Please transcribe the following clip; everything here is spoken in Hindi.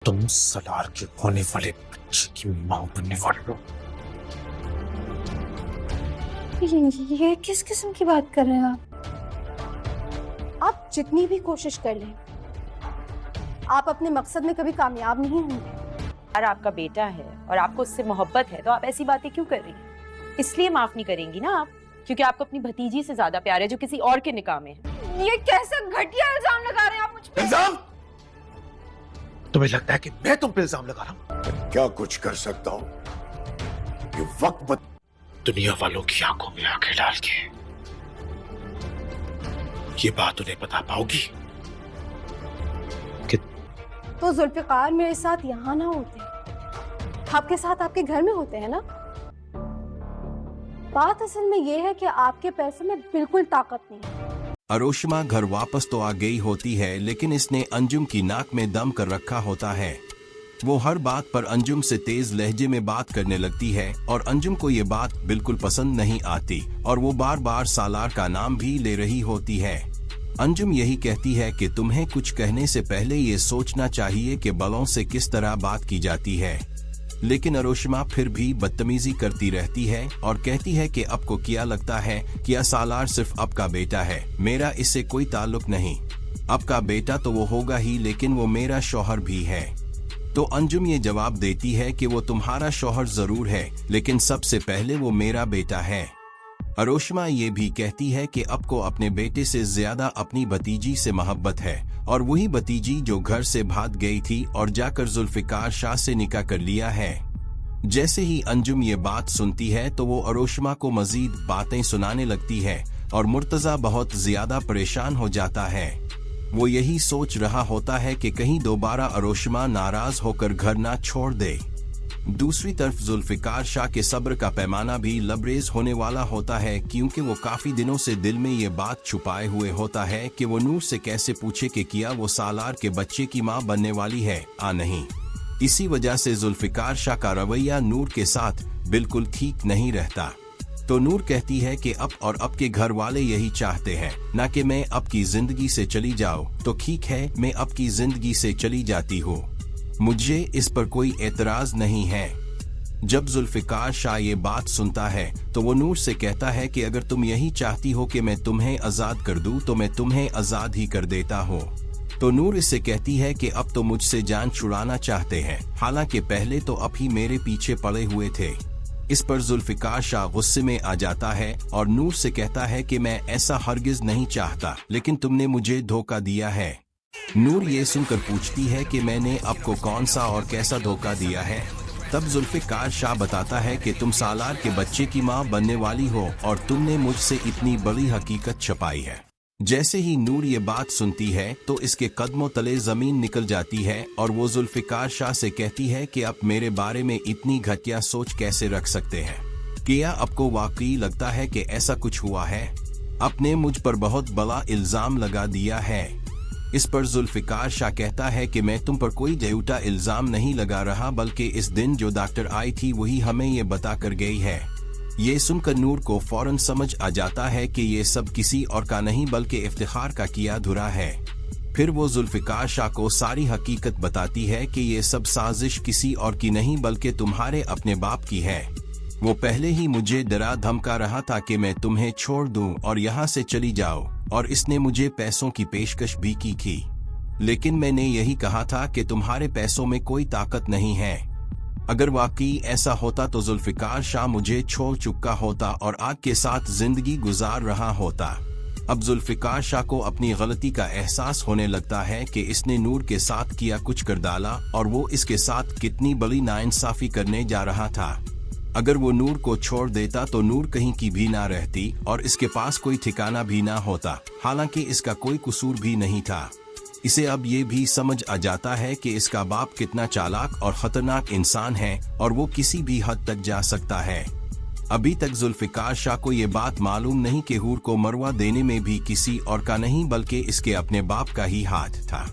तुम सलार के होने वाले बच्चे की मां बनने वाले हो। ये किस किस्म की बात कर रहे हैं आप जितनी भी कोशिश कर लें, आप अपने मकसद में कभी कामयाब नहीं होंगे। यार आपका बेटा है और आपको उससे मोहब्बत है, तो आप ऐसी बातें क्यों कर रही हैं? इसलिए माफ नहीं करेंगी ना आप, क्योंकि आपको अपनी भतीजी से ज्यादा प्यार है जो किसी और के निकाह में है। ये कैसा घटिया इल्जाम लगा रहे हैं आप मुझ पे? इल्जाम? तुम्हें लगता है कि मैं तुम पे इल्जाम लगा रहा हूं? क्या कुछ कर सकता हूं ये वक्त दुनिया वालों की आंखों में आंखें डाल के ये बात उन्हें बता पाओगी कि तो जुल्फिकार मेरे साथ यहाँ ना होते, आपके साथ आपके घर में होते हैं ना। बात असल में ये है कि आपके पैसों में बिल्कुल ताकत नहीं है। अरोशिमा घर वापस तो आ गई होती है, लेकिन इसने अंजुम की नाक में दम कर रखा होता है। वो हर बात पर अंजुम से तेज लहजे में बात करने लगती है और अंजुम को ये बात बिल्कुल पसंद नहीं आती और वो बार बार सालार का नाम भी ले रही होती है। अंजुम यही कहती है कि तुम्हें कुछ कहने से पहले ये सोचना चाहिए कि बलों से किस तरह बात की जाती है, लेकिन अरोशिमा फिर भी बदतमीजी करती रहती है और कहती है कि अब को क्या लगता है कि सालार सिर्फ अब का बेटा है, मेरा इससे कोई ताल्लुक नहीं। अब का बेटा तो वो होगा ही, लेकिन वो मेरा शौहर भी है। तो अंजुम ये जवाब देती है कि वो तुम्हारा शौहर जरूर है, लेकिन सबसे पहले वो मेरा बेटा है। अरोशिमा ये भी कहती है कि अब को अपने बेटे से ज्यादा अपनी भतीजी से मोहब्बत है, और वही भतीजी जो घर से भाग गई थी और जाकर जुल्फिकार शाह से निकाह कर लिया है। जैसे ही अंजुम ये बात सुनती है तो वो अरोशिमा को मजीद बातें सुनाने लगती है और मुर्तजा बहुत ज्यादा परेशान हो जाता है। वो यही सोच रहा होता है कि कहीं दोबारा अरोशिमा नाराज होकर घर ना छोड़ दे। दूसरी तरफ जुल्फिकार शाह के सब्र का पैमाना भी लबरेज होने वाला होता है, क्योंकि वो काफी दिनों से दिल में ये बात छुपाए हुए होता है कि वो नूर से कैसे पूछे कि किया वो सालार के बच्चे की मां बनने वाली है आ नहीं। इसी वजह से जुल्फिकार शाह का रवैया नूर के साथ बिल्कुल ठीक नहीं रहता। तो नूर कहती है कि अब के घर वाले यही चाहते हैं, ना कि मैं अब की जिंदगी से चली जाऊं। तो ठीक है, मैं अब की जिंदगी से चली जाती हूँ, मुझे इस पर कोई एतराज नहीं है। जब जुल्फिकार शाह ये बात सुनता है तो वो नूर से कहता है कि अगर तुम यही चाहती हो कि मैं तुम्हें आजाद कर दूं तो मैं तुम्हें आजाद ही कर देता हूँ। तो नूर इससे कहती है कि अब तो मुझसे जान छुड़ाना चाहते हैं, हालांकि पहले तो अब ही मेरे पीछे पड़े हुए थे। इस पर जुल्फिकार शाह गुस्से में आ जाता है और नूर से कहता है कि मैं ऐसा हरगिज नहीं चाहता, लेकिन तुमने मुझे धोखा दिया है। नूर ये सुनकर पूछती है कि मैंने आपको कौन सा और कैसा धोखा दिया है। तब जुल्फिकार शाह बताता है कि तुम सालार के बच्चे की मां बनने वाली हो और तुमने मुझसे इतनी बड़ी हकीकत छुपाई है। जैसे ही नूर ये बात सुनती है तो इसके कदमों तले जमीन निकल जाती है और वो जुल्फिकार शाह से कहती है कि आप मेरे बारे में इतनी घटिया सोच कैसे रख सकते हैं? क्या आपको वाकई लगता है कि ऐसा कुछ हुआ है? आपने मुझ पर बहुत बड़ा इल्जाम लगा दिया है। इस पर जुल्फिकार शाह कहता है कि मैं तुम पर कोई झूठा इल्जाम नहीं लगा रहा, बल्कि इस दिन जो डॉक्टर आई थी वही हमें ये बता कर गई है। ये सुनकर नूर को फौरन समझ आ जाता है कि ये सब किसी और का नहीं बल्कि इफ्तिखार का किया धुरा है। फिर वो जुल्फिकार शाह को सारी हकीकत बताती है कि ये सब साजिश किसी और की नहीं बल्कि तुम्हारे अपने बाप की है। वो पहले ही मुझे डरा धमका रहा था कि मैं तुम्हें छोड़ दूं और यहाँ से चली जाओ, और इसने मुझे पैसों की पेशकश भी की थी, लेकिन मैंने यही कहा था कि तुम्हारे पैसों में कोई ताकत नहीं है। अगर वाकई ऐसा होता तो जुल्फिकार शाह मुझे छोड़ चुका होता और आग के साथ जिंदगी गुजार रहा होता। अब जुल्फिकार शाह को अपनी गलती का एहसास होने लगता है कि इसने नूर के साथ किया कुछ कर डाला और वो इसके साथ कितनी बड़ी नाइंसाफी करने जा रहा था। अगर वो नूर को छोड़ देता तो नूर कहीं की भी ना रहती और इसके पास कोई ठिकाना भी ना होता, हालांकि इसका कोई कसूर भी नहीं था। इसे अब ये भी समझ आ जाता है कि इसका बाप कितना चालाक और खतरनाक इंसान है और वो किसी भी हद तक जा सकता है। अभी तक जुल्फिकार शाह को ये बात मालूम नहीं कि हूर को मरवा देने में भी किसी और का नहीं बल्कि इसके अपने बाप का ही हाथ था।